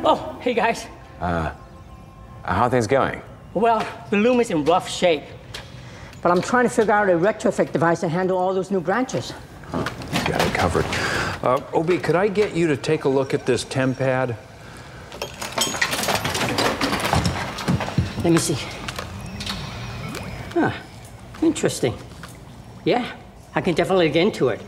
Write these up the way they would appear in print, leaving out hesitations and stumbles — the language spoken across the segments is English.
Oh, hey guys. How are things going? Well, the loom is in rough shape, but I'm trying to figure out a retrofit device to handle all those new branches. Got it covered. Obi, could I get you to take a look at this temp pad? Let me see. Huh, interesting. Yeah, I can definitely get into it.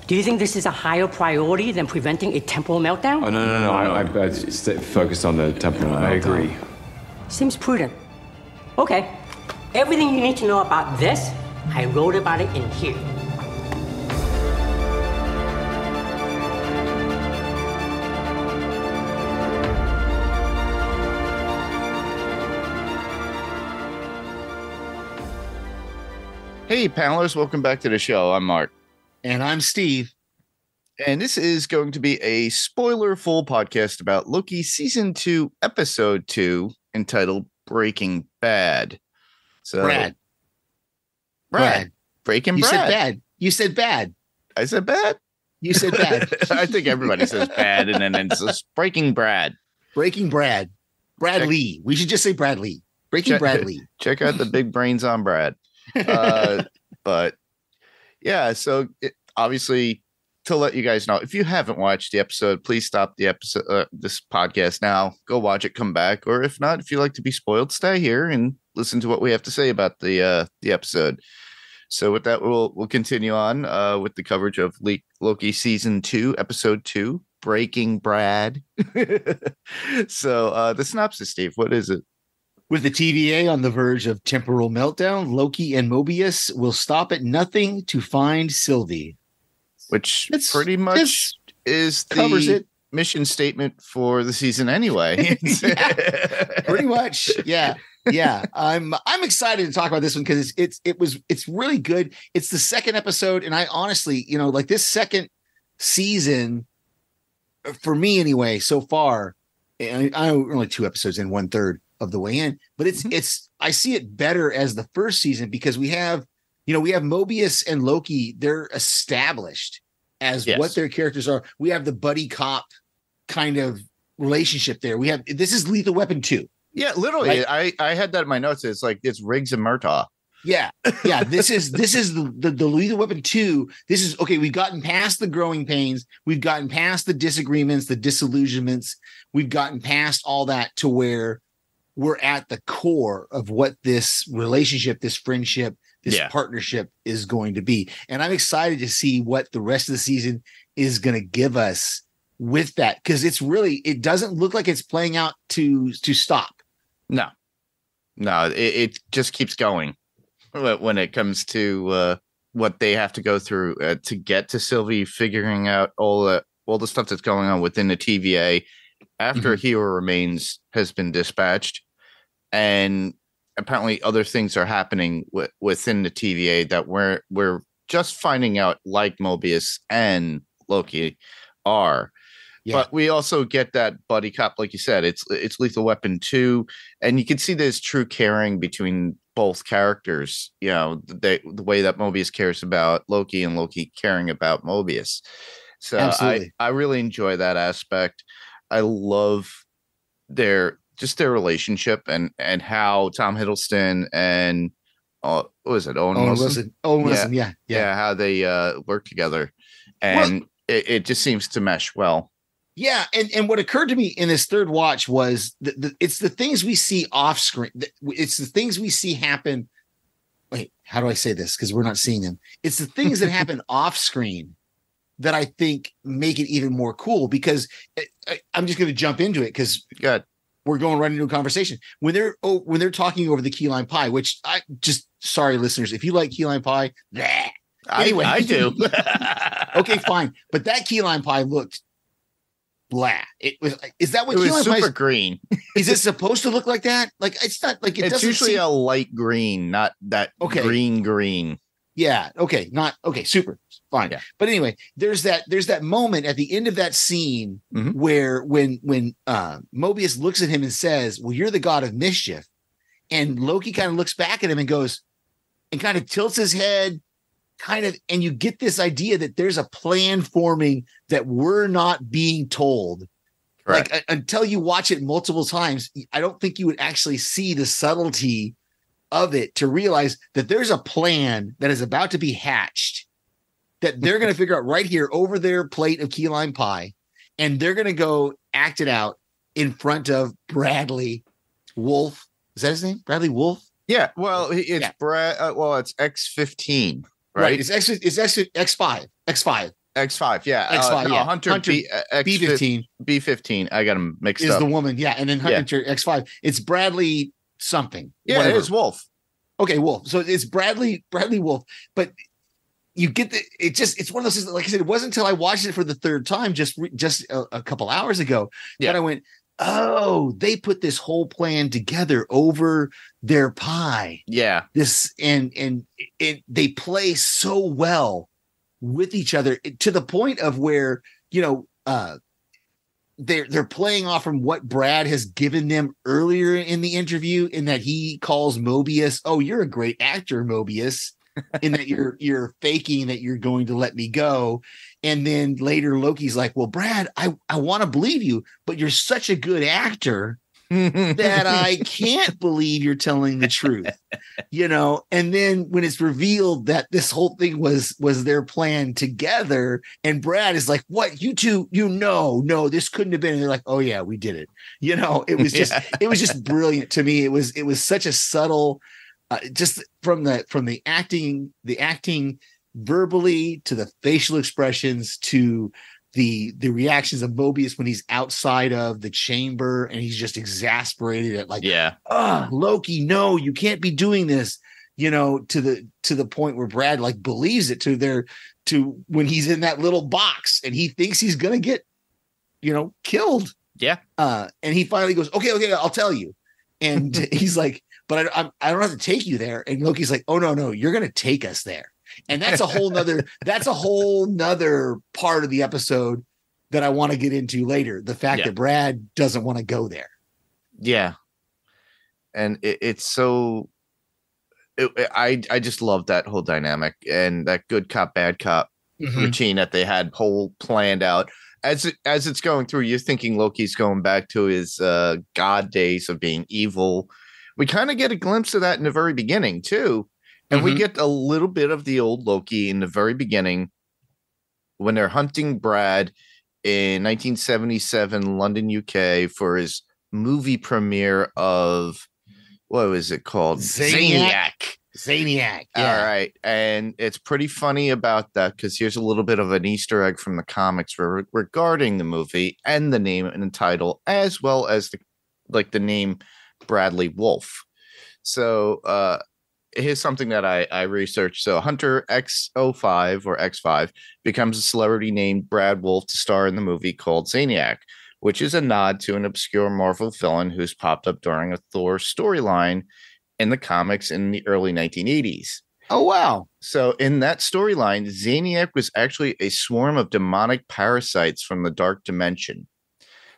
Do you think this is a higher priority than preventing a temporal meltdown? Oh, no. I just focused on the temporal meltdown. I agree. Seems prudent. Okay, everything you need to know about this, I wrote about it in here. Hey, panelists, welcome back to the show. I'm Mark. And I'm Steve. And this is going to be a spoiler-full podcast about Loki Season 2, Episode 2, entitled Breaking Bad. So, Brad. Breaking You Brad. said bad. You said bad. I said bad? You said bad. I think everybody says bad, and then it's just Breaking Brad. Breaking Brad. Brad Lee. We should just say Brad Lee. Breaking Brad Lee. Check out the big brains on Brad. But yeah, so obviously, to let you guys know, if you haven't watched the episode, please stop the episode, this podcast now. Go watch it, come back, or if not, if you like to be spoiled, stay here and listen to what we have to say about the episode. So with that, we'll continue on with the coverage of Loki Season 2, Episode 2, Breaking Brad. So the synopsis, Steve, what is it? With the TVA on the verge of temporal meltdown, Loki and Mobius will stop at nothing to find Sylvie. Which pretty much is the mission statement for the season anyway. Pretty much. Yeah. I'm excited to talk about this one because it's really good. It's the second episode, and I honestly, like this second season, for me anyway, so far, and I'm only 2 episodes in, 1/3 of the way in, but I see it better as the first season because we have Mobius and Loki. They're established as what their characters are. We have the buddy cop kind of relationship there. This is Lethal Weapon 2. Yeah, literally. Right? I had that in my notes. It's like it's Riggs and Murtaugh. Yeah. This is the Lethal Weapon 2. This is okay. We've gotten past the growing pains. We've gotten past the disagreements, the disillusionments. We've gotten past all that to where we're at the core of what this relationship, this friendship, this partnership is going to be. And I'm excited to see what the rest of the season is going to give us with that. Because it doesn't look like it's playing out to stop. No, it just keeps going when it comes to what they have to go through to get to Sylvie, figuring out all the stuff that's going on within the TVA after Hero Remains has been dispatched, and apparently other things are happening within the TVA that we're just finding out, like Mobius and Loki are. Yeah. But we also get that buddy cop, like you said, it's Lethal Weapon 2, and you can see there's true caring between both characters. The way that Mobius cares about Loki and Loki caring about Mobius. So I really enjoy that aspect. I love their relationship and how Tom Hiddleston and what was it, Owen Wilson? Yeah, how they work together, and it just seems to mesh well. Yeah, and what occurred to me in this third watch was it's the things we see off screen. It's the things we see happen. Wait, how do I say this? Because we're not seeing them. It's the things that happen off screen that I think make it even more cool. Because I'm just going to jump into it because we're going right into a conversation when they're talking over the key lime pie. Which sorry listeners, if you like key lime pie, anyway, I do. Okay, fine, but that key lime pie looked blah. It was. Is that what it key was? lime Super pie green. Is it supposed to look like that? Like it's not like it's usually a light green, not that green. Yeah. Okay. Not okay. Super fine. Yeah. But anyway, there's that moment at the end of that scene where when Mobius looks at him and says, "Well, you're the god of mischief," and Loki kind of looks back at him and goes, and kind of tilts his head, and you get this idea that there's a plan forming that we're not being told. Correct. Like until you watch it multiple times, I don't think you would actually see the subtlety of it to realize that there's a plan that is about to be hatched that they're going to figure out right here over their plate of key lime pie. And they're going to go act it out in front of Bradley Wolf. Is that his name? Bradley Wolf? Yeah. Well, it's Brad. It's X15, right? It's actually X5. X5. Yeah. X5. No, yeah. Hunter B15. B15. I got him mixed is up. the woman. Yeah. And then Hunter X5. It's Bradley something. Yeah, whatever. it is Wolf. Okay, Wolf. So it's Bradley Wolf. But you get it's one of those things. Like I said, it wasn't until I watched it for the third time just a couple hours ago that I went, oh, they put this whole plan together over their pie. Yeah. This and they play so well with each other to the point of where, they're playing off from what Brad has given them earlier in the interview, in that he calls Mobius, "Oh, you're a great actor, Mobius," in that you're faking that you're going to let me go. And then later Loki's like, "Well, Brad, I want to believe you, but you're such a good actor that I can't believe you're telling the truth." And then when it's revealed that this whole thing was their plan together, and Brad is like, "What, you two, no, this couldn't have been." And they're like, "Oh yeah, we did it." It was just it was just brilliant to me. It was such a subtle, just from the acting verbally to the facial expressions to the reactions of Mobius when he's outside of the chamber and he's just exasperated at Loki, no, you can't be doing this, to the point where Brad like believes it to when he's in that little box and he thinks he's gonna get killed. Yeah. And he finally goes, okay, I'll tell you. And he's like, but I don't have to take you there. And Loki's like, oh no, you're gonna take us there. And that's a whole nother part of the episode that I want to get into later. The fact that Brad doesn't want to go there. Yeah. And it's so, I just love that whole dynamic and that good cop, bad cop routine that they had whole planned out. As it's going through, you're thinking Loki's going back to his god days of being evil. We kind of get a glimpse of that in the very beginning too. And we get a little bit of the old Loki in the very beginning when they're hunting Brad in 1977, London, UK, for his movie premiere of, what was it called? Zaniac. Yeah. All right. And it's pretty funny about that because here's a little bit of an Easter egg from the comics regarding the movie and the name and the title, as well as the name Bradley Wolf. So, here's something that I researched. So Hunter X05 or X5 becomes a celebrity named Brad Wolf to star in the movie called Zaniac, which is a nod to an obscure Marvel villain who's popped up during a Thor storyline in the comics in the early 1980s. Oh, wow. So in that storyline, Zaniac was actually a swarm of demonic parasites from the Dark Dimension.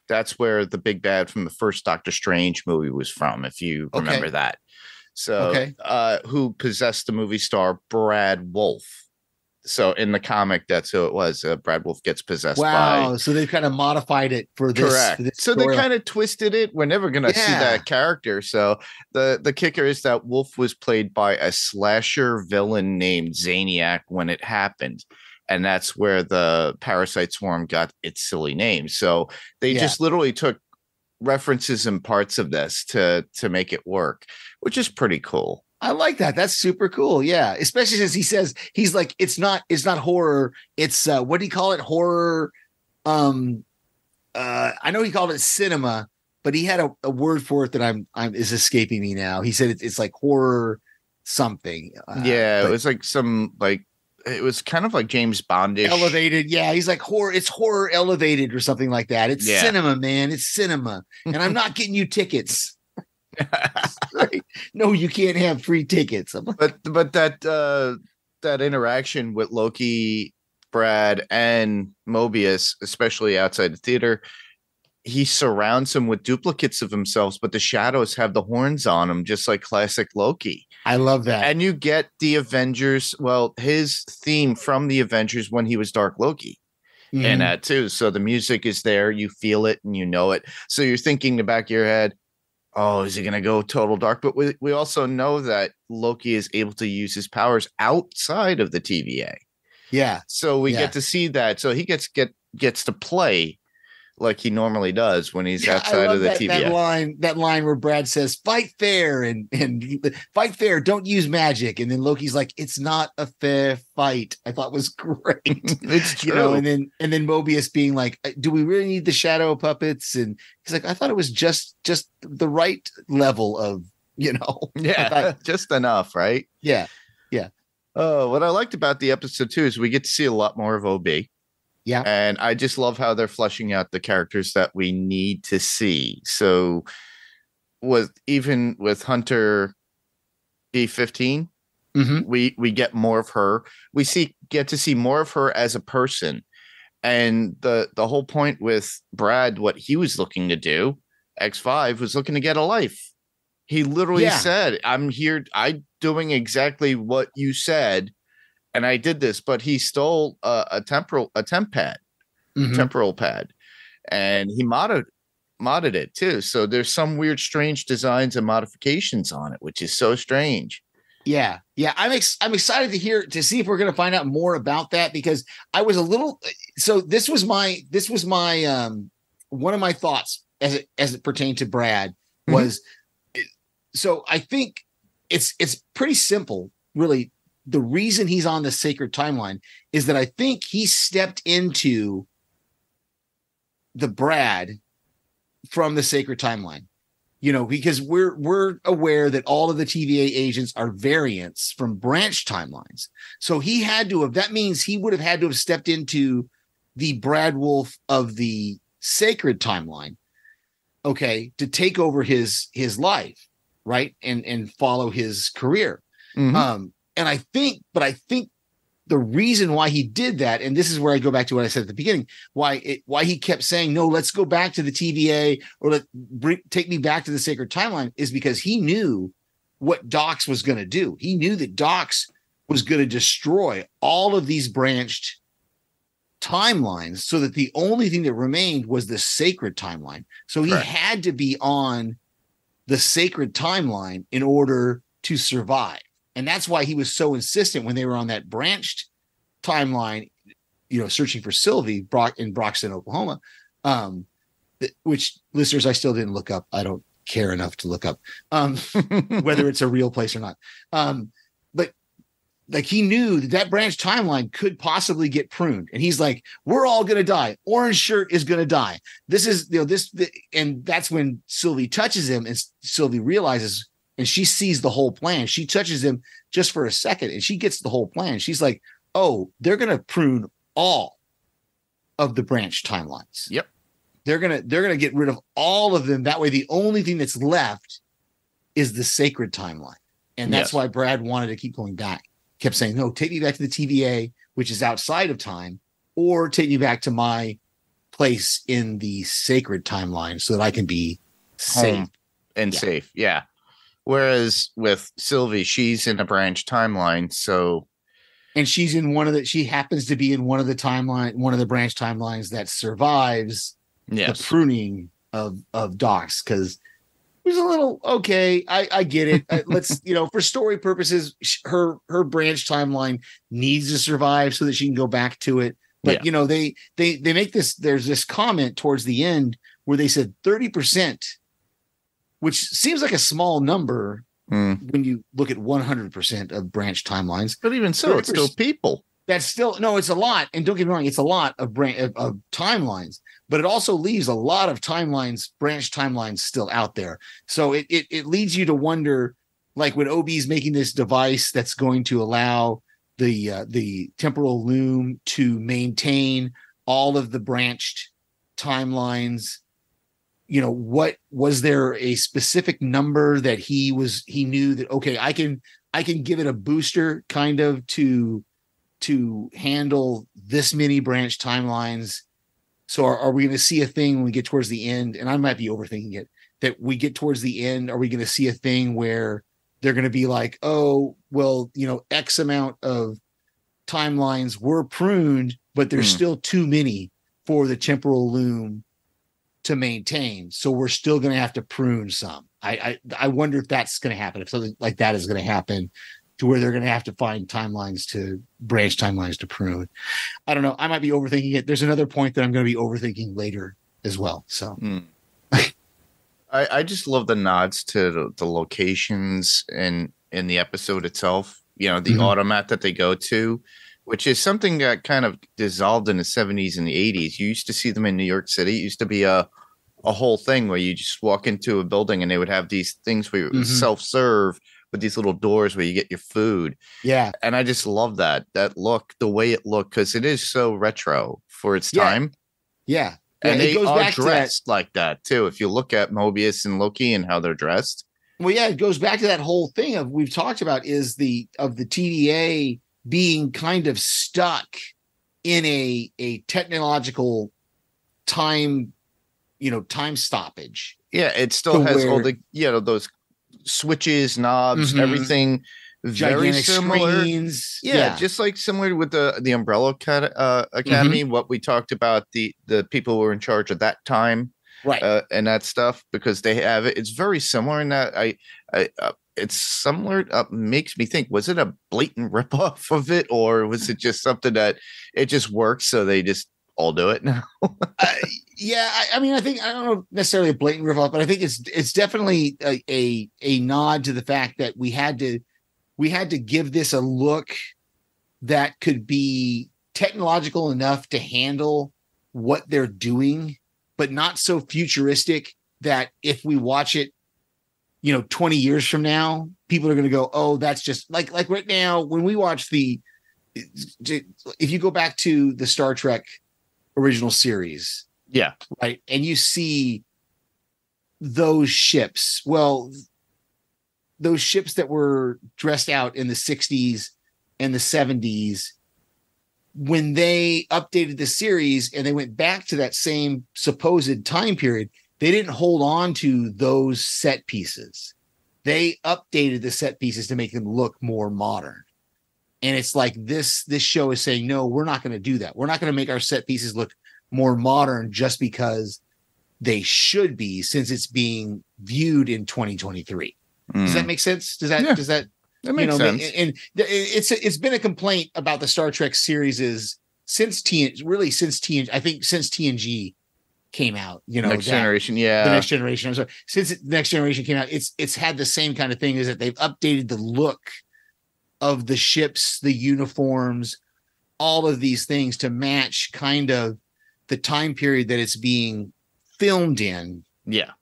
That's where the big bad from the first Doctor Strange movie was from, if you remember that. So, who possessed the movie star Brad Wolf? So, in the comic, that's who it was. Brad Wolf gets possessed by. Wow. So they've kind of modified it for this. Correct. So they kind of twisted it. We're never going to see that character. So the kicker is that Wolf was played by a slasher villain named Zaniac when it happened. And that's where the parasite swarm got its silly name. So they just literally took references and parts of this to make it work, which is pretty cool. I like that. That's super cool. Yeah. Especially since he says, he's like, it's not horror. It's what do you call it? Horror. I know he called it cinema, but he had a word for it that is escaping me now. He said it's like horror something. It was like it was kind of like James Bondish. Elevated. Yeah. He's like it's horror elevated or something like that. It's cinema, man. It's cinema. And I'm not getting you tickets. No, you can't have free tickets. But that interaction with Loki, Brad, and Mobius, especially outside the theater, he surrounds him with duplicates of himself, but the shadows have the horns on them, just like classic Loki. I love that. And you get the Avengers, his theme from the Avengers when he was Dark Loki. in that too. So the music is there, you feel it and you know it. So you're thinking in the back of your head, oh, is he going to go total dark? But we also know that Loki is able to use his powers outside of the TVA. Yeah. So we get to see that. So he gets to play like he normally does when he's outside of the TVA. That line where Brad says, "Fight fair and fight fair, don't use magic." And then Loki's like, "It's not a fair fight." I thought was great. It's true. You know, and then Mobius being like, "Do we really need the shadow puppets?" And he's like, "I thought it was just the right level of, you know." Yeah, just enough, right? Yeah. Yeah. What I liked about the episode too is we get to see a lot more of OB. Yeah. And I just love how they're fleshing out the characters that we need to see. So with Hunter B15, we get more of her. We get to see more of her as a person. And the whole point with Brad, what he was looking to do, X5, was looking to get a life. He literally said, "I'm here. I'm doing exactly what you said. And I did this," but he stole a temporal pad, and he modded it too. So there's some weird, strange designs and modifications on it, which is so strange. Yeah. I'm excited to see if we're going to find out more about that, because I was a little. So this was my one of my thoughts as it pertained to Brad was. So I think it's pretty simple, really. The reason he's on the sacred timeline is that I think he stepped into the Brad from the sacred timeline, you know, because we're aware that all of the TVA agents are variants from branch timelines. So that means he would have had to have stepped into the Brad Wolf of the sacred timeline, okay, to take over his life, right, and follow his career. And I think the reason why he did that, and this is where I go back to what I said at the beginning, why he kept saying, "No, let's go back to the TVA, or take me back to the sacred timeline," is because he knew what Dox was going to do. He knew that Dox was going to destroy all of these branched timelines, so that the only thing that remained was the sacred timeline. So he had to be on the sacred timeline in order to survive. And that's why he was so insistent when they were on that branched timeline, you know, searching for Sylvie in Broxton, Oklahoma, which, listeners, I still didn't look up. I don't care enough to look up whether it's a real place or not. But like, he knew that branch timeline could possibly get pruned. And he's like, "We're all going to die. Orange Shirt is going to die." This is, you know, and that's when Sylvie touches him, and Sylvie realizes, and she sees the whole plan. She touches him just for a second, and she gets the whole plan. She's like, "Oh, they're going to prune all of the branch timelines. Yep. They're going to get rid of all of them. That way, the only thing that's left is the sacred timeline." And that's why Brad wanted to keep going back. Kept saying, "No, take me back to the TVA, which is outside of time, or take me back to my place in the sacred timeline so that I can be safe and safe." Yeah. Whereas with Sylvie, she's in a branch timeline, so, and she happens to be in one of the branch timelines that survives the pruning of Dox, because it was a little, okay, I get it. Let's, you know, for story purposes, her branch timeline needs to survive so that she can go back to it. But you know, they make this. There's this comment towards the end where they said 30%. Which seems like a small number when you look at 100% of branch timelines. But even so, it's still people. That's still, no, it's a lot. And don't get me wrong, it's a lot of timelines, but it also leaves a lot of branch timelines still out there. So it leads you to wonder, like, when OB's making this device that's going to allow the temporal loom to maintain all of the branched timelines, you know, what was there a specific number that he knew that, okay, I can give it a booster kind of to handle this many branch timelines. So are we going to see a thing when we get towards the end? And I might be overthinking it, that we get towards the end. Are we going to see a thing where they're going to be like, "Oh, well, you know, X amount of timelines were pruned, but there's still too many for the temporal loom to maintain. So we're still going to have to prune some. I wonder if that's going to happen, if something like that is going to happen, to where they're going to have to find branch timelines to prune. I don't know. I might be overthinking it. There's another point that I'm going to be overthinking later as well. So I just love the nods to the locations in the episode itself. You know, the automat that they go to, which is something that kind of dissolved in the 70s and the 80s. You used to see them in New York City. It used to be a whole thing where you just walk into a building and they would have these things where you self-serve with these little doors where you get your food. Yeah. And I just love that look, the way it looked, because it is so retro for its time. Yeah. And it they goes are back dressed like that too. If you look at Mobius and Loki and how they're dressed. Well, yeah, it goes back to that whole thing of we've talked about is the TVA being kind of stuck in a technological time stoppage. Yeah, it still has all the those switches, knobs, everything very similar. Screens. Yeah, just like similar with the Umbrella Academy, what we talked about, the people who were in charge at that time. Right. And that stuff, because they have it. It's very similar in that it's similar. Makes me think, was it a blatant ripoff of it, or was it just something that it just works, so they just all do it now? I mean, I don't know necessarily a blatant ripoff, but I think it's definitely a nod to the fact that we had to give this a look that could be technological enough to handle what they're doing, but not so futuristic that if we watch it, 20 years from now, people are going to go, oh, that's just like right now when we watch if you go back to the Star Trek original series. Yeah. Right. And you see those ships. Well, those ships that were dressed out in the 60s and the 70s, when they updated the series and they went back to that same supposed time period, they didn't hold on to those set pieces. They updated the set pieces to make them look more modern. And it's like this show is saying, no, we're not going to do that. We're not going to make our set pieces look more modern just because they should be, since it's being viewed in 2023. Does that make sense? Does that makes sense? And it's been a complaint about the Star Trek series since TNG came out, Next Generation. Yeah. The Next Generation. I'm sorry. Since the Next Generation came out, it's had the same kind of thing, is that they've updated the look of the ships, the uniforms, all of these things to match kind of the time period that it's being filmed in. Yeah.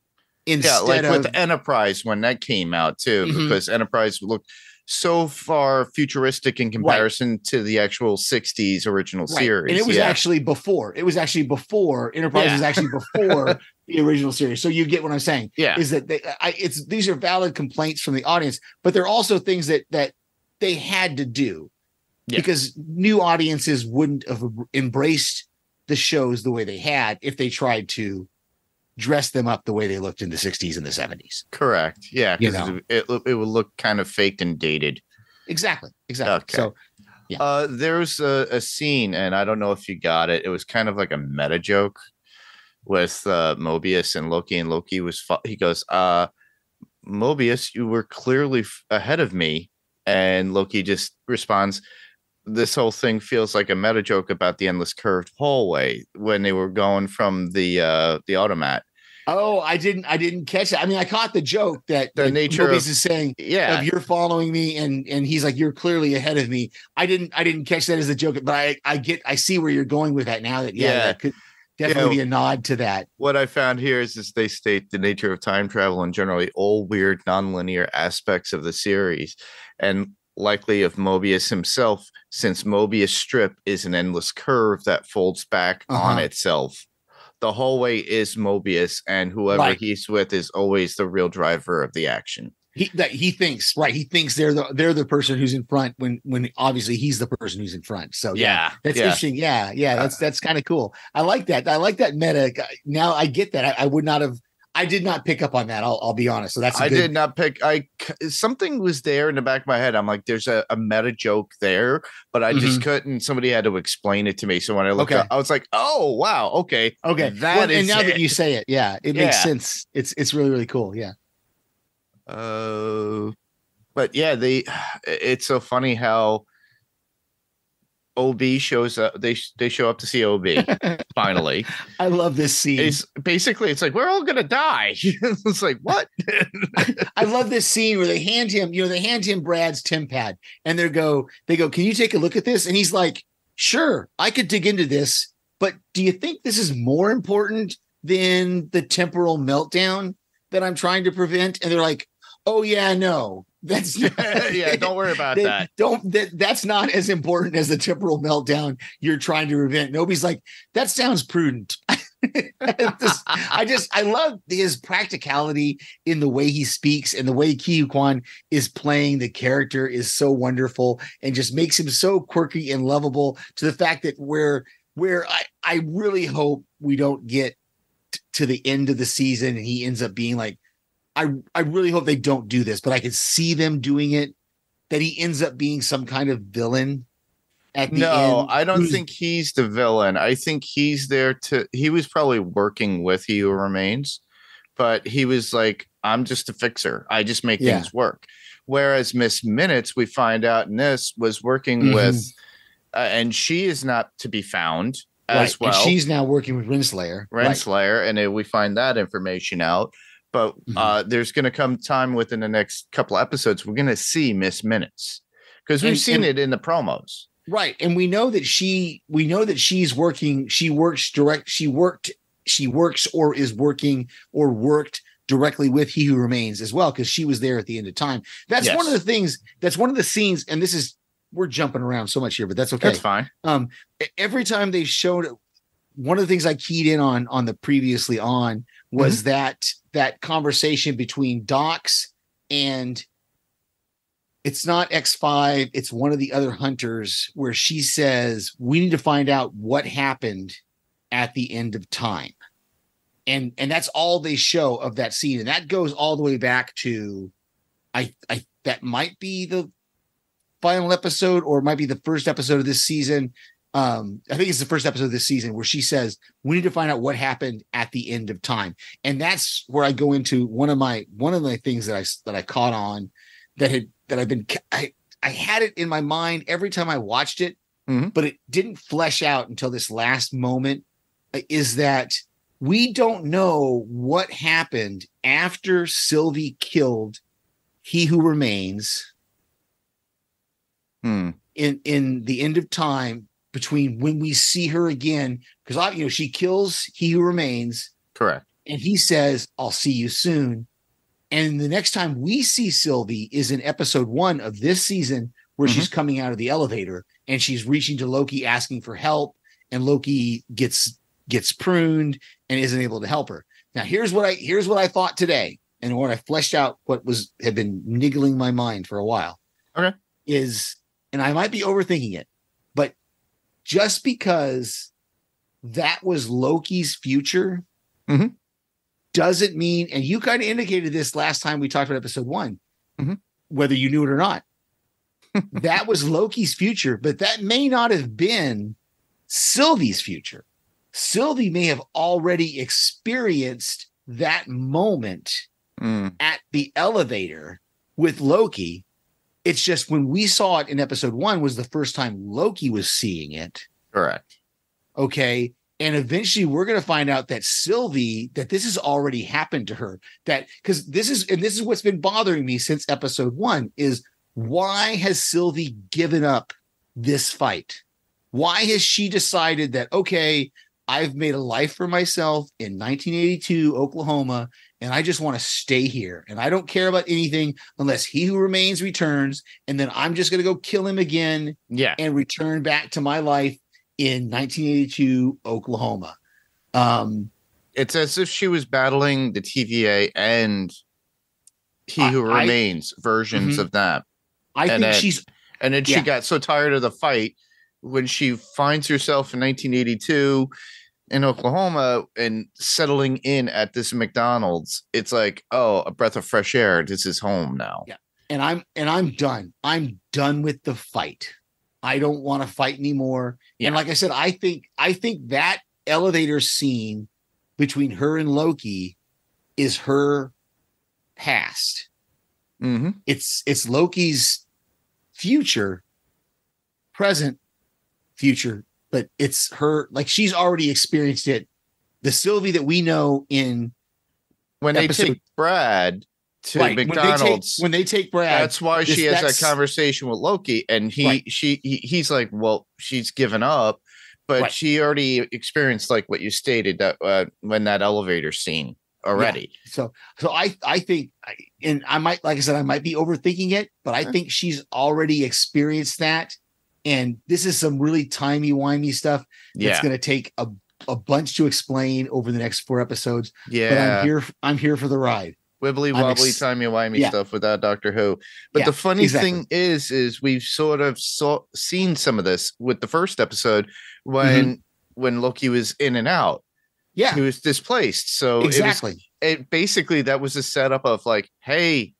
Instead with Enterprise when that came out too, because Enterprise looked so far futuristic in comparison to the actual 60s original series. And it was actually before. Enterprise was actually before the original series. So you get what I'm saying. Yeah. Is that these are valid complaints from the audience, but they're also things that they had to do because new audiences wouldn't have embraced the shows the way they had if they tried to dress them up the way they looked in the 60s and the 70s. Correct. Yeah. Because it would look kind of faked and dated. Exactly. Okay. So, there's a scene, and I don't know if you got it. It was kind of like a meta joke with Mobius and Loki. And Loki he goes, Mobius, you were clearly ahead of me. And Loki just responds, this whole thing feels like a meta joke about the endless curved hallway when they were going from the automat. Oh, I didn't catch it. I mean, I caught the joke that the nature Mobius is saying, of you're following me, and he's like, you're clearly ahead of me. I didn't catch that as a joke, but I see where you're going with that now. That could definitely be a nod to that. What I found here is they state the nature of time travel and generally all weird nonlinear aspects of the series, and likely of Mobius himself, since Mobius strip is an endless curve that folds back on itself. The hallway is Mobius, and whoever he's with is always the real driver of the action. He thinks they're the person who's in front when obviously he's the person who's in front. So that's interesting. That's kind of cool. I like that. I like that meta. Now I get that. I would not have I did not pick up on that. I'll be honest. So that's I did not pick. Something was there in the back of my head. I'm like, there's a meta joke there, but I just couldn't. Somebody had to explain it to me. So when I looked up, I was like, oh wow, okay. And now that you say it, it makes sense. It's really, really cool. Yeah. But yeah, it's so funny how OB shows up. They show up to see OB finally. I love this scene. It's like we're all gonna die. It's like what? I love this scene where they hand him Brad's temp pad and they go, can you take a look at this? And he's like, sure, I could dig into this, but do you think this is more important than the temporal meltdown that I'm trying to prevent? And they're like, oh yeah, no. That's don't worry about that. That's not as important as the temporal meltdown you're trying to prevent. Nobody's like, that sounds prudent. I love his practicality in the way he speaks, and the way Ki Kwan is playing the character is so wonderful and just makes him so quirky and lovable, to the fact that where I really hope we don't get to the end of the season and he ends up being like, I really hope they don't do this, but I could see them doing it, that he ends up being some kind of villain at the end. No, I don't think he's the villain. I think he's there he was probably working with He Who Remains, but he was like, I'm just a fixer. I just make things work. Whereas Miss Minutes, we find out in this, was working with, and she is not to be found as well. And she's now working with Renslayer. And we find that information out. But there's going to come time within the next couple of episodes, we're going to see Miss Minutes, because we've seen it in the promos. Right. And we know that she's working. She works or is working or worked directly with He Who Remains as well, because she was there at the end of time. That's one of the things. That's one of the scenes. And we're jumping around so much here, but that's okay. That's fine. Every time they showed, one of the things I keyed in on the previously on was that conversation between Docs and, it's not X5, it's one of the other hunters, where she says, we need to find out what happened at the end of time. And that's all they show of that scene. And that goes all the way back to, that might be the final episode, or it might be the first episode of this season. I think it's the first episode of this season, where she says, we need to find out what happened at the end of time. And that's where I go into one of my things that I caught on, I had it in my mind every time I watched it, but it didn't flesh out until this last moment, is that we don't know what happened after Sylvie killed He Who Remains in the end of time, between when we see her again, because she kills He Who Remains, correct, and he says, I'll see you soon. And the next time we see Sylvie is in episode 1 of this season, where she's coming out of the elevator and she's reaching to Loki asking for help, and Loki gets pruned and isn't able to help her. Now here's what I thought today, and what I fleshed out what had been niggling my mind for a while. Okay. And I might be overthinking it, but just because that was Loki's future doesn't mean, and you kind of indicated this last time we talked about episode 1, whether you knew it or not, that was Loki's future, but that may not have been Sylvie's future. Sylvie may have already experienced that moment at the elevator with Loki. It's just when we saw it in episode 1 was the first time Loki was seeing it. Correct. Okay. And eventually we're going to find out that Sylvie, that this has already happened to her, because this is what's been bothering me since episode 1, is why has Sylvie given up this fight? Why has she decided that, okay, I've made a life for myself in 1982, Oklahoma, and I just want to stay here. And I don't care about anything unless He Who Remains returns. And then I'm just going to go kill him again and return back to my life in 1982, Oklahoma. It's as if she was battling the TVA and He Who Remains versions of that. And then she got so tired of the fight when she finds herself in 1982 in Oklahoma and settling in at this McDonald's, it's like, oh, a breath of fresh air. This is home now. Yeah. And I'm done. I'm done with the fight. I don't want to fight anymore. Yeah. And like I said, I think that elevator scene between her and Loki is her past. Mm-hmm. It's Loki's future, present, future, but it's her, like, she's already experienced it. The Sylvie that we know in when they take Brad to McDonald's, when they take Brad, that's why she has that conversation with Loki, and he's like, well, she's given up, but she already experienced, like what you stated, that when that elevator scene already. Yeah. So I think, and I might, like I said, I might be overthinking it, but I think she's already experienced that, and this is some really timey-wimey stuff that's going to take a bunch to explain over the next 4 episodes. Yeah, but I'm here for the ride. Wibbly wobbly, timey-wimey stuff without Doctor Who. But the funny thing is we've sort of seen some of this with the first episode when Loki was in and out. Yeah. He was displaced. So it basically, that was a setup of like, hey,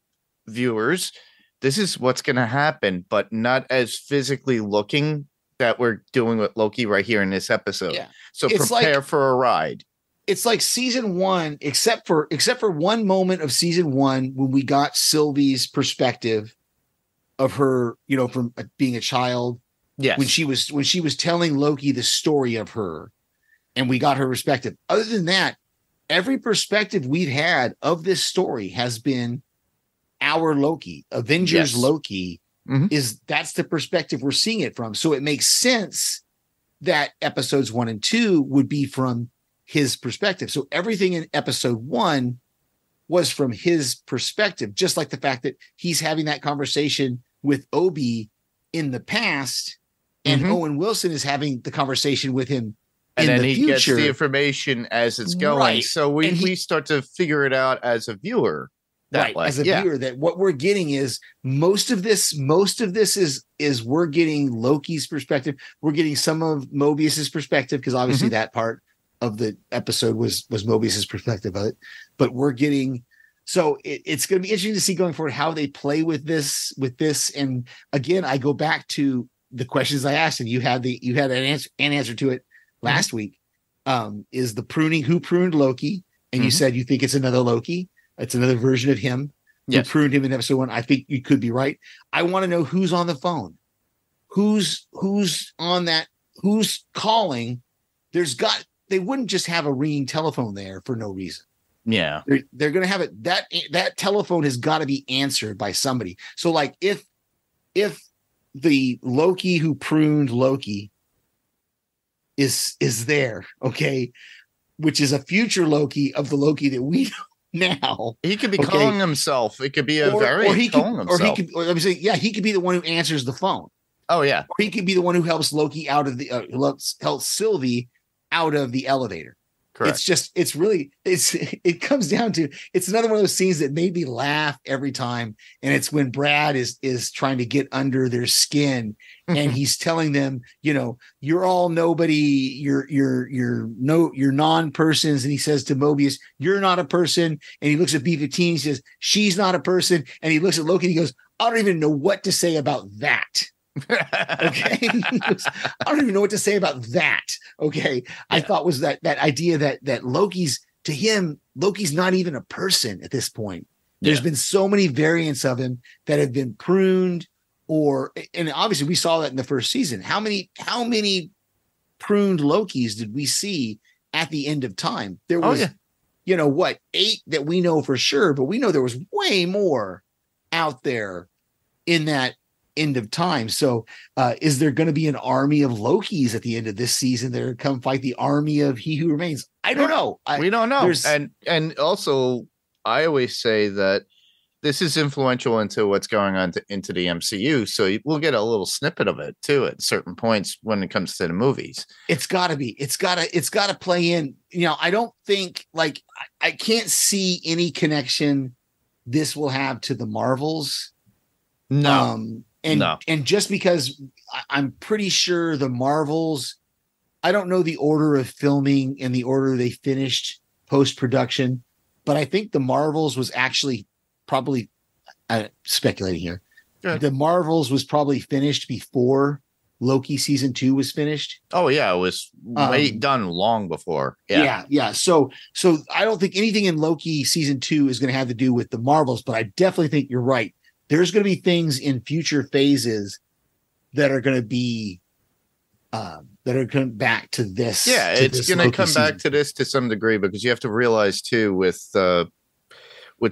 viewers, this is what's going to happen, but not as physically looking that we're doing with Loki right here in this episode. Yeah. So it's prepare for a ride. It's like season 1, except for one moment of season 1 when we got Sylvie's perspective of her, from being a child. Yes. When she was telling Loki the story of her, and we got her perspective. Other than that, every perspective we've had of this story has been our Loki. Avengers Loki that's the perspective we're seeing it from. So it makes sense that episodes 1 and 2 would be from his perspective. So everything in episode 1 was from his perspective, just like the fact that he's having that conversation with Obi in the past, and Owen Wilson is having the conversation with him and in then the he future. Gets the information as it's going. Right. So we start to figure it out as a viewer. As a viewer, that what we're getting is most of this is we're getting Loki's perspective. We're getting some of Mobius's perspective, because obviously that part of the episode was Mobius's perspective of it. But we're getting, so it's going to be interesting to see going forward how they play with this. And again, I go back to the questions I asked, and you had an answer to it last week. Is the pruning, who pruned Loki? And you said you think it's another Loki. It's another version of him who pruned him in episode 1. I think you could be right. I want to know who's on the phone, who's on that, who's calling. They wouldn't just have a ringing telephone there for no reason. Yeah, they're going to have it. That telephone has got to be answered by somebody. So like if the Loki who pruned Loki is there, okay, which is a future Loki of the Loki that we know now, he could be calling himself. It could be he could be the one who answers the phone. Oh yeah, or he could be the one who helps Loki out of the helps Sylvie out of the elevator. Correct. It comes down to, it's another one of those scenes that made me laugh every time. And it's when Brad is trying to get under their skin and he's telling them, you're all nobody, you're non-persons. And he says to Mobius, you're not a person. And he looks at B-15, he says, she's not a person. And he looks at Loki and he goes, I don't even know what to say about that. Okay. I don't even know what to say about that. Okay. Yeah. I thought was that idea that Loki's not even a person at this point. There's been so many variants of him that have been pruned, and obviously we saw that in the first season. How many pruned Lokis did we see at the end of time? There was, 8 that we know for sure, but we know there was way more out there in that end of time. So is there going to be an army of Lokis at the end of this season that are come fight the army of He Who Remains? I don't know. We don't know. And also, I always say that this is influential into what's going on into the MCU. So we'll get a little snippet of it too at certain points when it comes to the movies. It's got to play in. I don't think, I can't see any connection this will have to the Marvels. No. And just because I'm pretty sure the Marvels I don't know the order of filming and the order they finished post-production, but I think the Marvels was actually probably speculating here. The Marvels was probably finished before Loki season 2 was finished. Oh yeah, it was done long before. Yeah. So I don't think anything in Loki season 2 is going to have to do with the Marvels, but I definitely think you're right. There's going to be things in future phases that are going to be that are coming back to this. Yeah, it's going to come back to this to some degree, because you have to realize too, with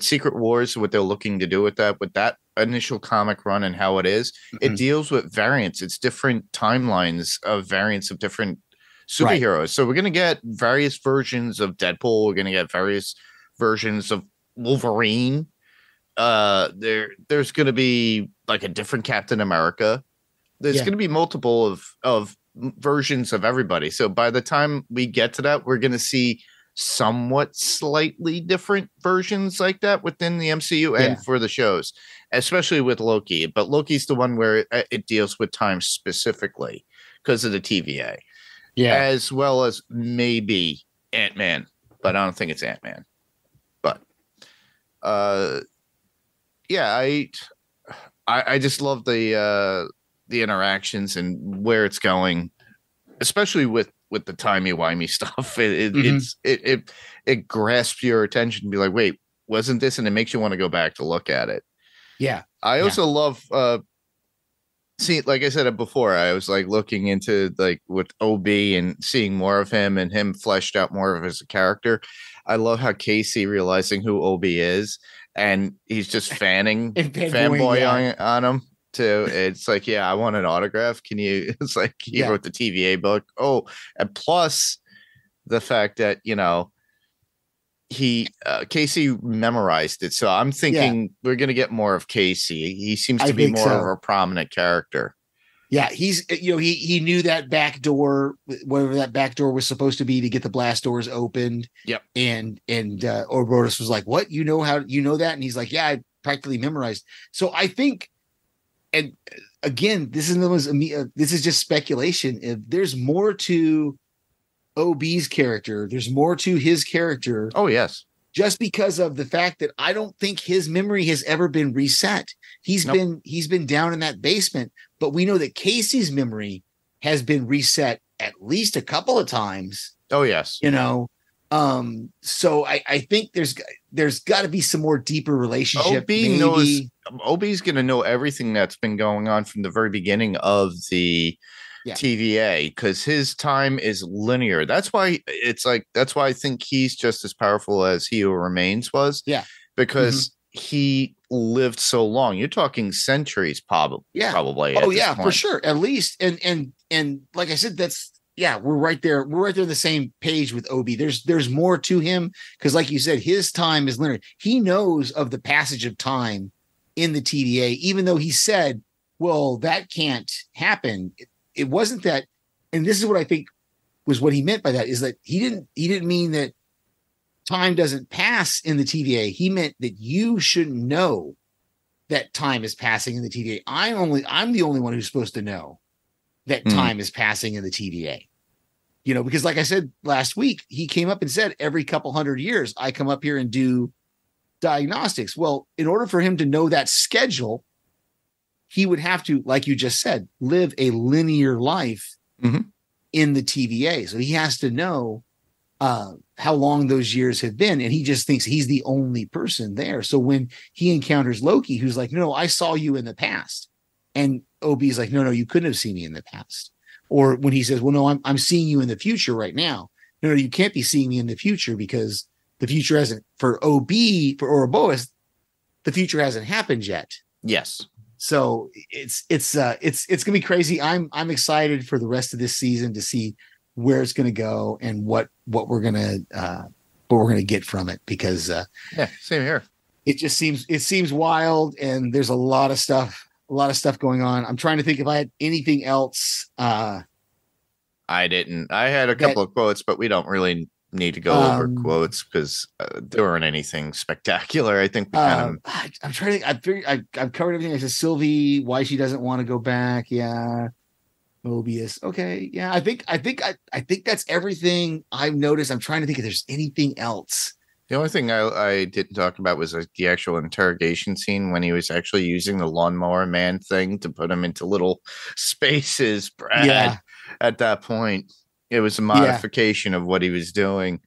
Secret Wars, what they're looking to do with that initial comic run and how it is, it deals with variants. It's different timelines of variants of different superheroes. Right. So we're going to get various versions of Deadpool. We're going to get various versions of Wolverine. There's going to be like a different Captain America. There's going to be multiple of versions of everybody. So by the time we get to that, we're going to see somewhat slightly different versions like that within the MCU and for the shows, especially with Loki. But Loki's the one where it deals with time specifically because of the TVA, as well as maybe Ant-Man, but I don't think it's Ant-Man. But I just love the interactions and where it's going, especially with the timey-wimey stuff. It grasps your attention to be like, wait, wasn't this? And it makes you want to go back to look at it. Yeah. I also love see, like I said before, I was like looking into like with OB and seeing more of him and him fleshed out more of as a character. I love how Casey realizing who OB is and he's just fanboying on him too. It's like, I want an autograph. Can you? It's like he wrote the TVA book. Oh, and plus the fact that Casey memorized it. So I'm thinking we're gonna get more of Casey. He seems to be more of a prominent character. Yeah, he's he knew that back door, whatever that back door was supposed to be, to get the blast doors opened. Yep. And Ouroboros was like, "What? You know that?" And he's like, "Yeah, I practically memorized." So I think, and again, this is just speculation. If there's more to OB's character, there's more to his character. Oh yes. Just because of the fact that I don't think his memory has ever been reset. He's been down in that basement, but we know that Casey's memory has been reset at least a couple of times. Oh yes. So I think there's got to be some more deeper relationship. OB's going to know everything that's been going on from the very beginning of the TVA, because his time is linear. That's why I think he's just as powerful as He Who Remains was. Yeah, because he lived so long. You're talking centuries, probably. Yeah, probably. Oh yeah, for sure. At least, and like I said, we're right there. We're right there on the same page with OB. There's more to him because, like you said, his time is linear. He knows of the passage of time in the TVA, even though he said, "Well, that can't happen." It wasn't that, and this is what I think was what he meant by that, is that he didn't mean that time doesn't pass in the TVA. He meant that you shouldn't know that time is passing in the TVA. I'm the only one who's supposed to know that time is passing in the TVA. Because like I said last week, he came up and said every couple hundred years I come up here and do diagnostics. Well, in order for him to know that schedule, he would have to, like you just said, live a linear life in the TVA. So he has to know how long those years have been. And he just thinks he's the only person there. So when he encounters Loki, who's like, "No, I saw you in the past." And OB's like, no, you couldn't have seen me in the past. Or when he says, "Well, no, I'm seeing you in the future right now." No, you can't be seeing me in the future because the future hasn't, for Ouroboros, the future hasn't happened yet. Yes. So it's gonna be crazy. I'm excited for the rest of this season to see where it's gonna go and what we're gonna get from it, because same here. It seems wild, and there's a lot of stuff going on. I'm trying to think if I had anything else. I didn't. I had a couple of quotes, but we don't really need to go over quotes because there weren't anything spectacular. I think we I'm trying to think. I've covered everything. I said Sylvie, why she doesn't want to go back. Yeah. Mobius. Okay. Yeah. I think that's everything I've noticed. I'm trying to think if there's anything else. The only thing I didn't talk about was like the actual interrogation scene when he was actually using the lawnmower man thing to put him into little spaces. Brad, Yeah. at that point, it was a modification of what he was doing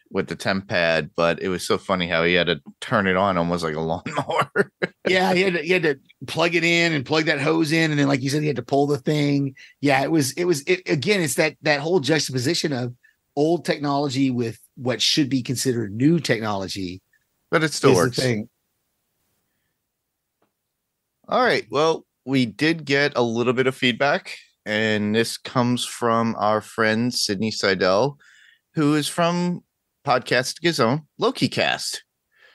with the temp pad, but it was so funny how he had to turn it on almost like a lawnmower. Yeah, he had to plug it in and plug that hose in, and then like you said, he had to pull the thing. Yeah, it again, it's that whole juxtaposition of old technology with what should be considered new technology. But it still works. The thing. All right. Well, we did get a little bit of feedback, and this comes from our friend Sydney Seidel, who is from Podcastica's own Loki Cast.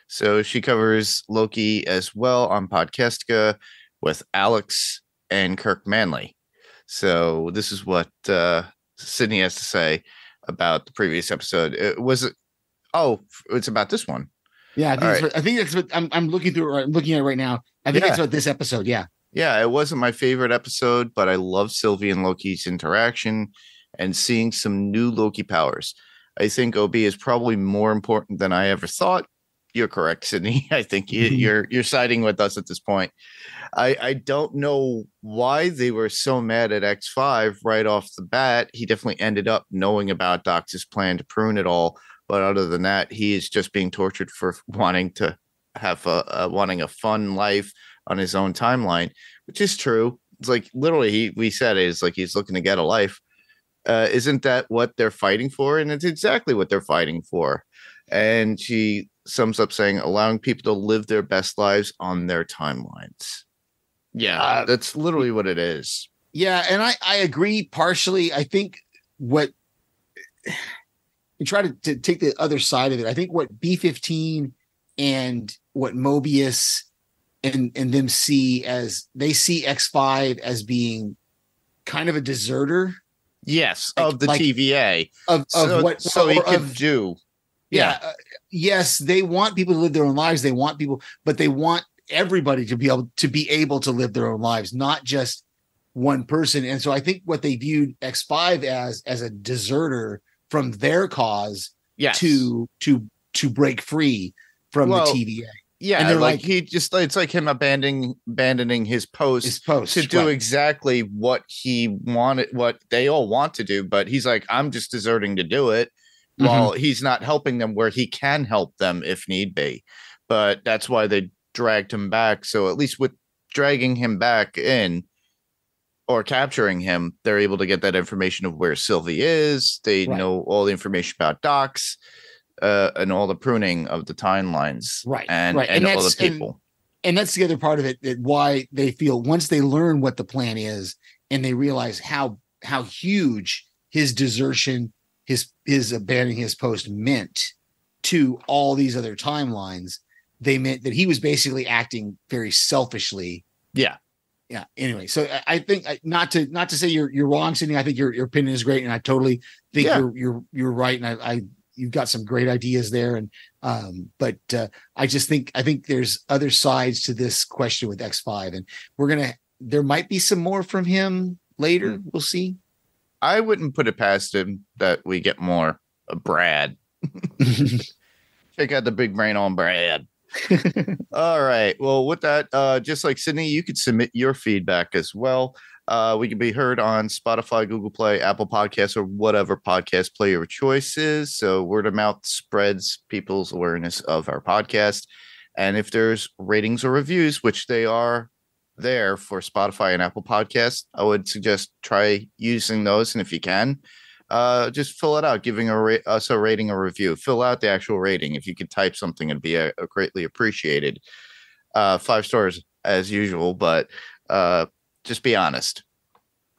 So she covers Loki as well on Podcastica with Alex and Kirk Manley. So this is what Sydney has to say about the previous episode. It's about this one. Yeah, I think that's what I'm looking through. I'm looking at it right now. I think that's about this episode. Yeah. Yeah, it wasn't my favorite episode, but I love Sylvie and Loki's interaction and seeing some new Loki powers. I think OB is probably more important than I ever thought. You're correct, Sydney. I think you're siding with us at this point. I don't know why they were so mad at X5 right off the bat. He definitely ended up knowing about Doc's plan to prune it all. But other than that, he is just being tortured for wanting to have wanting a fun life on his own timeline, which is true. It's like literally we said it is like he's looking to get a life. Isn't that what they're fighting for? And it's exactly what they're fighting for. And she sums up saying, allowing people to live their best lives on their timelines. Yeah, that's literally what it is. Yeah, and I agree partially. I think what you try to take the other side of it. I think what B-15 and what Mobius and them see as they see X5 as being kind of a deserter. Yes, of the TVA. Of what he could do. Yeah. Yes, they want people to live their own lives. They want people, but they want everybody to be able to live their own lives, not just one person. And so I think what they viewed X5 as a deserter from their cause to break free from the TVA. Yeah, and they're like he just it's like him abandoning his post to do exactly what he wanted, what they all want to do, but he's like, I'm just deserting to do it. While he's not helping them where he can help them if need be. But that's why they dragged him back. So at least with dragging him back in or capturing him, they're able to get that information of where Sylvie is. They know all the information about Docs and all the pruning of the timelines. And all the people. And that's the other part of it, that why they feel once they learn what the plan is and they realize how huge his desertion, his abandoning his post meant to all these other timelines, they meant that he was basically acting very selfishly. Yeah. Anyway, so I think not to say you're wrong, Sydney. I think your opinion is great, and I totally think you're right. And you've got some great ideas there. And but I think there's other sides to this question with X5, and there might be some more from him later. We'll see. I wouldn't put it past him that we get more of Brad. Check out the big brain on Brad. All right. Well, with that, just like Sydney, you could submit your feedback as well. We can be heard on Spotify, Google Play, Apple Podcasts, or whatever podcast player of choice is. So word of mouth spreads people's awareness of our podcast. And if there's ratings or reviews, which they are there for Spotify and Apple Podcasts, I would suggest try using those. And if you can, just fill it out, giving us a rating or review. Fill out the actual rating. If you could type something, it'd be greatly appreciated. 5 stars as usual, but just be honest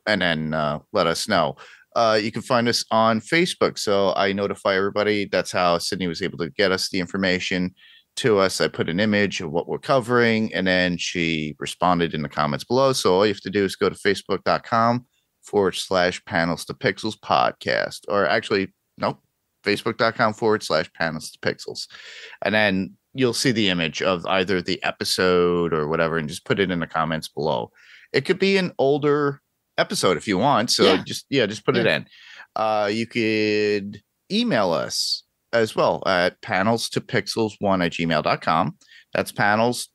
and then let us know. You can find us on Facebook. So I notify everybody. That's how Sydney was able to get us the information to us. I put an image of what we're covering, and then she responded in the comments below. So all you have to do is go to facebook.com/panels to pixels podcast, or actually, no, facebook.com/panels to pixels. And then you'll see the image of either the episode or whatever, and just put it in the comments below. It could be an older episode if you want. So Yeah. just put it in. You could email us as well at panels2pixels1@gmail.com. That's panels,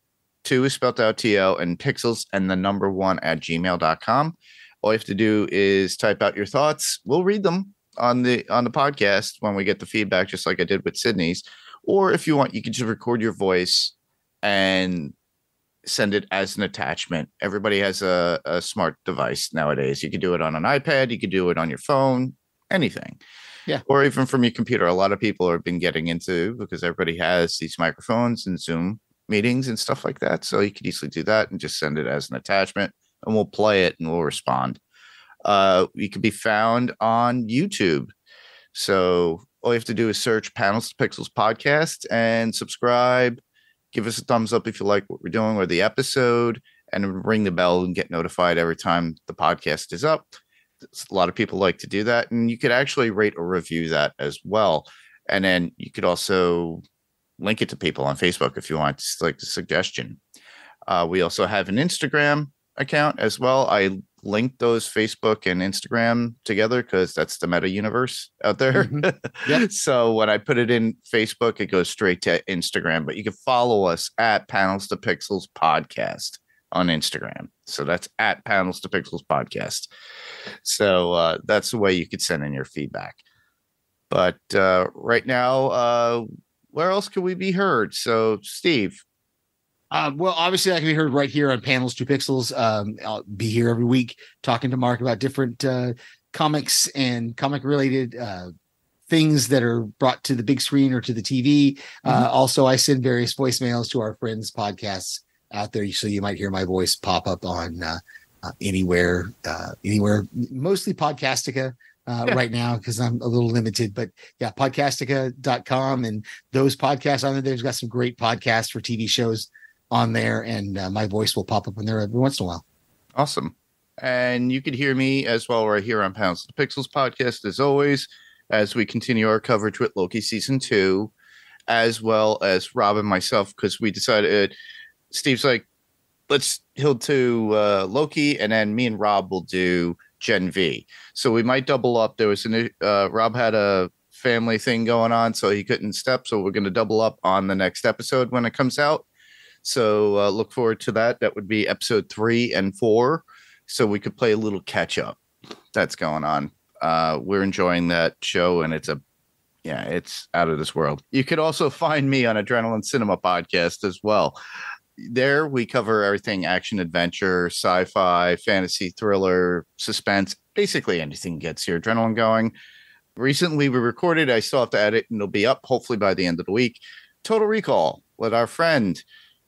2 is spelled out TO, and pixels and the number 1@gmail.com. All you have to do is type out your thoughts. We'll read them on the podcast when we get the feedback, just like I did with Sydney's. Or if you want, you can just record your voice and send it as an attachment. Everybody has a smart device nowadays. You can do it on an iPad, you can do it on your phone, anything. Yeah. Or even from your computer. A lot of people have been getting into, because everybody has these microphones and Zoom meetings and stuff like that. So you could easily do that and just send it as an attachment, and we'll play it and we'll respond. We could be found on YouTube. So all you have to do is search Panels to Pixels podcast and subscribe. Give us a thumbs up if you like what we're doing or the episode, and ring the bell and get notified every time the podcast is up. A lot of people like to do that, and you could actually rate or review that as well. And then you could also link it to people on Facebook if you want, just like a suggestion. We also have an Instagram account as well. I linked those Facebook and Instagram together because that's the meta universe out there. Mm-hmm. Yep. So when I put it in Facebook, it goes straight to Instagram, but you can follow us at Panels to Pixels podcast on Instagram. So that's at Panels to Pixels podcast. So that's the way you could send in your feedback. But right now, where else can we be heard? So, Steve. Well, obviously, I can be heard right here on Panels 2 Pixels. I'll be here every week talking to Mark about different comics and comic-related things that are brought to the big screen or to the TV. Also, I send various voicemails to our friends' podcasts out there, so you might hear my voice pop up on anywhere, mostly Podcastica. Right now, because I'm a little limited, but yeah, podcastica.com and those podcasts on there. There's got some great podcasts for TV shows on there, and my voice will pop up in there every once in a while. Awesome. And you could hear me as well right here on Pounds to Pixels podcast, as always, as we continue our coverage with Loki season 2, as well as Rob and myself, because we decided, Steve's like, he'll do Loki, and then me and Rob will do Gen V. So we might double up. There was Rob had a family thing going on, so he couldn't step. So we're going to double up on the next episode when it comes out. So look forward to that. That would be episode 3 and 4. So we could play a little catch up that's going on. We're enjoying that show, and it's out of this world. You could also find me on Adrenaline Cinema podcast as well. There we cover everything: action, adventure, sci-fi, fantasy, thriller, suspense, basically anything gets your adrenaline going. Recently we recorded, I still have to edit, and it'll be up hopefully by the end of the week, Total Recall with our friend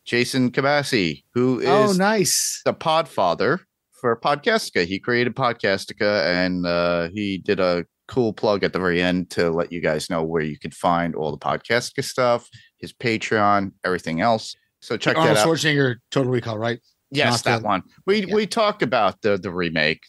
Jason Kabassi, who is nice, the podfather for Podcastica. He created Podcastica, and he did a cool plug at the very end to let you guys know where you could find all the Podcastica stuff, his Patreon, everything else. So check that out. Schwarzenegger, Total Recall, right? Yes, that one. We talked about the remake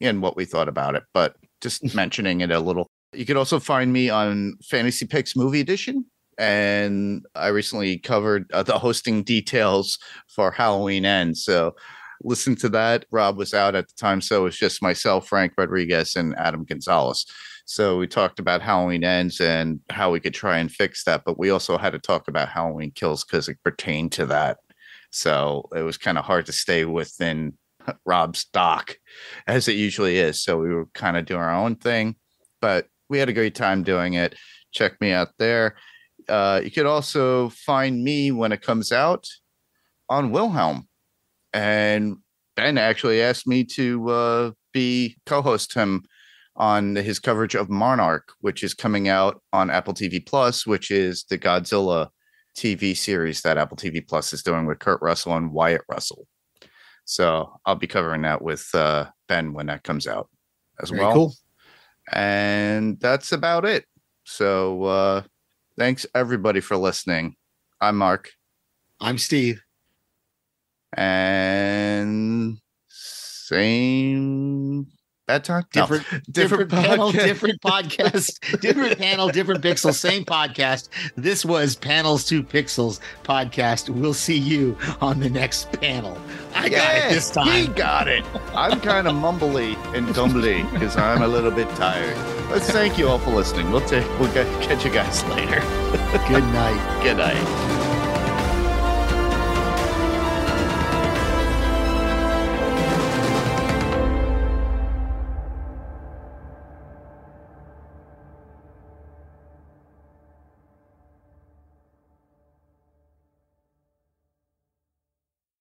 and what we thought about it, but just mentioning it a little. You could also find me on Fantasy Picks Movie Edition, and I recently covered the hosting details for Halloween Ends. So listen to that. Rob was out at the time, so it was just myself, Frank Rodriguez, and Adam Gonzalez. So we talked about Halloween Ends and how we could try and fix that, but we also had to talk about Halloween Kills because it pertained to that. So it was kind of hard to stay within Rob's doc, as it usually is. So we were kind of doing our own thing, but we had a great time doing it. Check me out there. You could also find me when it comes out on Wilhelm. And Ben actually asked me to be co-host him on his coverage of Monarch, which is coming out on Apple TV Plus, which is the Godzilla TV series that Apple TV Plus is doing with Kurt Russell and Wyatt Russell. So I'll be covering that with Ben when that comes out as well. Cool. And that's about it. So thanks everybody for listening. I'm Mark. I'm Steve. And same Bad time? Different panel, different podcast, different panel, different pixels, same podcast. This was Panels to Pixels podcast. We'll see you on the next panel. I got it this time. He got it. I'm kind of mumbly and dumbly because I'm a little bit tired. Let's thank you all for listening. We'll catch you guys later. Good night. Good night.